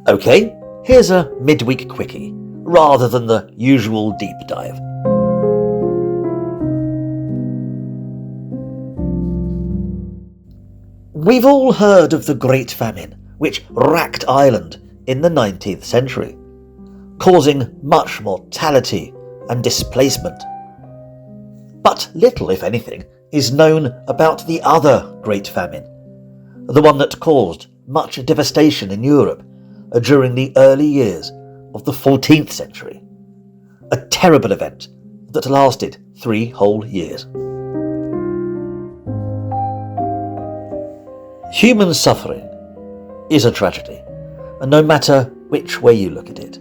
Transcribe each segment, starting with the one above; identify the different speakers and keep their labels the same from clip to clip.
Speaker 1: Okay, here's a midweek quickie, rather than the usual deep dive. We've all heard of the Great Famine, which wracked Ireland in the 19th century, causing much mortality and displacement. But little, if anything, is known about the other Great Famine, the one that caused much devastation in Europe during the early years of the 14th century. A terrible event that lasted 3 whole years. Human suffering is a tragedy, and no matter which way you look at it,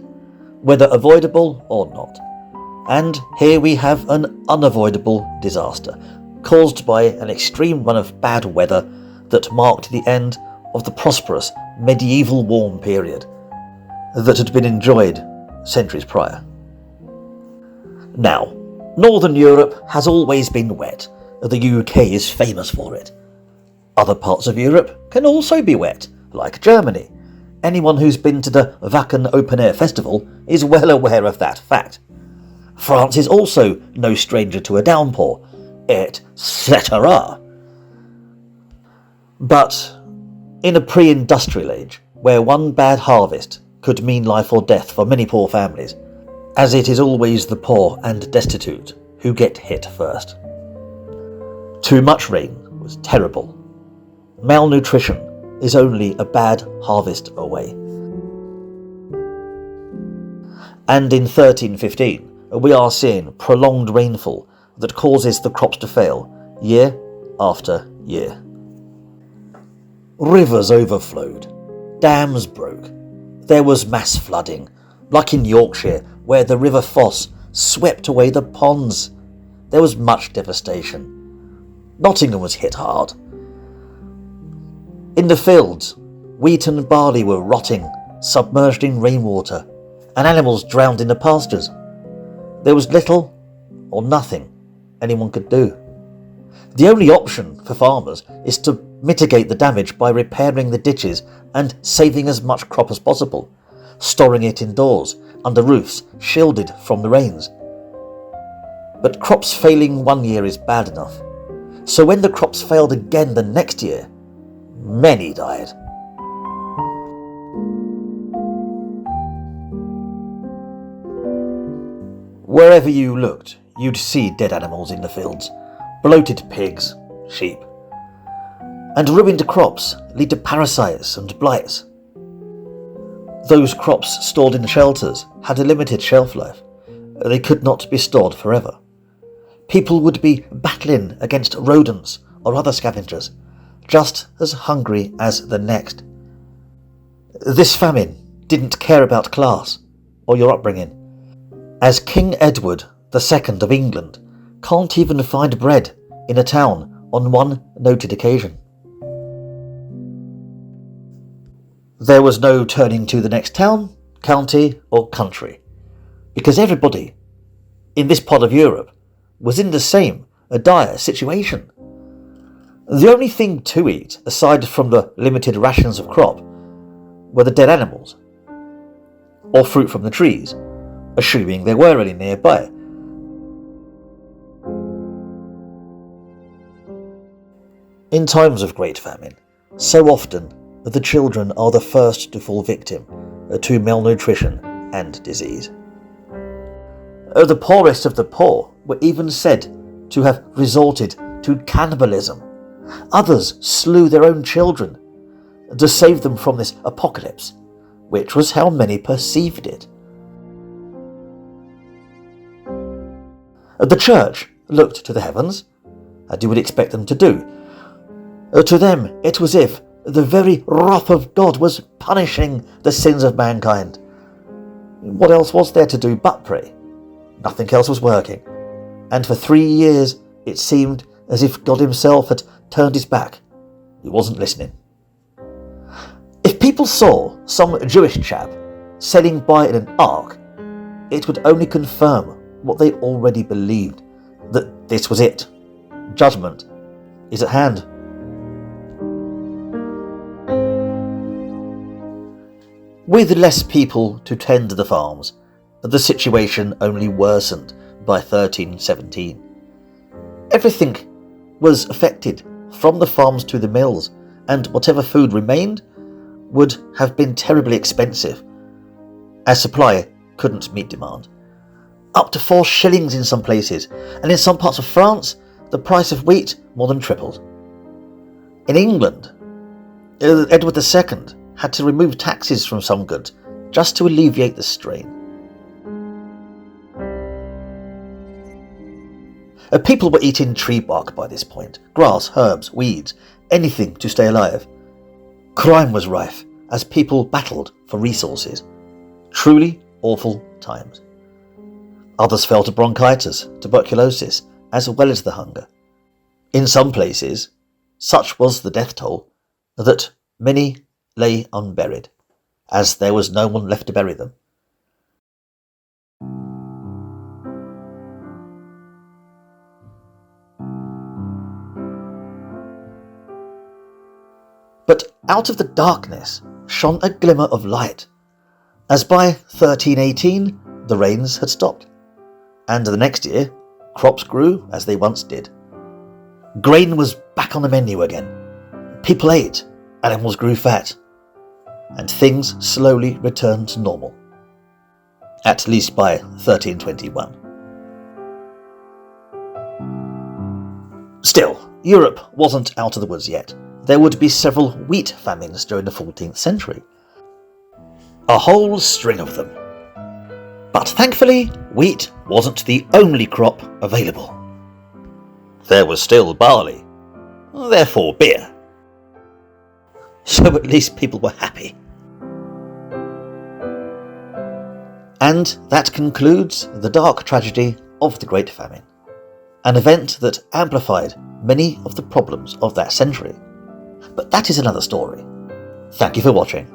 Speaker 1: whether avoidable or not. And here we have an unavoidable disaster caused by an extreme run of bad weather that marked the end of the prosperous medieval warm period that had been enjoyed centuries prior. Now, Northern Europe has always been wet. The UK is famous for it. Other parts of Europe can also be wet, like Germany. Anyone who's been to the Wacken Open Air Festival is well aware of that fact. France is also no stranger to a downpour, etc. But in a pre-industrial age, where one bad harvest could mean life or death for many poor families, as it is always the poor and destitute who get hit first. Too much rain was terrible. Malnutrition is only a bad harvest away. And in 1315, we are seeing prolonged rainfall that causes the crops to fail year after year. Rivers overflowed, dams broke, there was mass flooding, like in Yorkshire, where the River Foss swept away the ponds. There was much devastation. Nottingham was hit hard. In the fields, wheat and barley were rotting, submerged in rainwater, and animals drowned in the pastures. There was little or nothing anyone could do. The only option for farmers is to mitigate the damage by repairing the ditches and saving as much crop as possible, storing it indoors, under roofs, shielded from the rains. But crops failing one year is bad enough. So when the crops failed again the next year, many died. Wherever you looked, you'd see dead animals in the fields, bloated pigs, sheep. And ruined crops lead to parasites and blights. Those crops stored in shelters had a limited shelf life. They could not be stored forever. People would be battling against rodents or other scavengers, just as hungry as the next. This famine didn't care about class or your upbringing, as King Edward II of England can't even find bread in a town on one noted occasion. There was no turning to the next town, county or country, because everybody in this part of Europe was in the same dire situation. The only thing to eat, aside from the limited rations of crop, were the dead animals, or fruit from the trees, assuming there were any nearby. In times of great famine, so often the children are the first to fall victim to malnutrition and disease. The poorest of the poor were even said to have resorted to cannibalism. Others slew their own children to save them from this apocalypse, which was how many perceived it. The church looked to the heavens, as you would expect them to do. To them, it was as if the very wrath of God was punishing the sins of mankind. What else was there to do but pray? Nothing else was working, and for 3 years it seemed as if God himself had turned his back. He wasn't listening. If people saw some Jewish chap sailing by in an ark, it would only confirm what they already believed, that this was it. Judgment is at hand. With less people to tend the farms, the situation only worsened by 1317. Everything was affected, from the farms to the mills, and whatever food remained would have been terribly expensive, as supply couldn't meet demand. Up to 4 shillings in some places, and in some parts of France, the price of wheat more than tripled. In England, Edward II had to remove taxes from some goods just to alleviate the strain. People were eating tree bark by this point, grass, herbs, weeds, anything to stay alive. Crime was rife as people battled for resources. Truly awful times. Others fell to bronchitis, tuberculosis, as well as the hunger. In some places, such was the death toll that many lay unburied, as there was no one left to bury them. But out of the darkness shone a glimmer of light, as by 1318 the rains had stopped, and the next year crops grew as they once did. Grain was back on the menu again. People ate, animals grew fat, and things slowly returned to normal. At least by 1321. Still, Europe wasn't out of the woods yet. There would be several wheat famines during the 14th century. A whole string of them. But thankfully, wheat wasn't the only crop available. There was still barley, therefore beer. So at least people were happy. And that concludes the dark tragedy of the Great Famine, an event that amplified many of the problems of that century. But that is another story. Thank you for watching.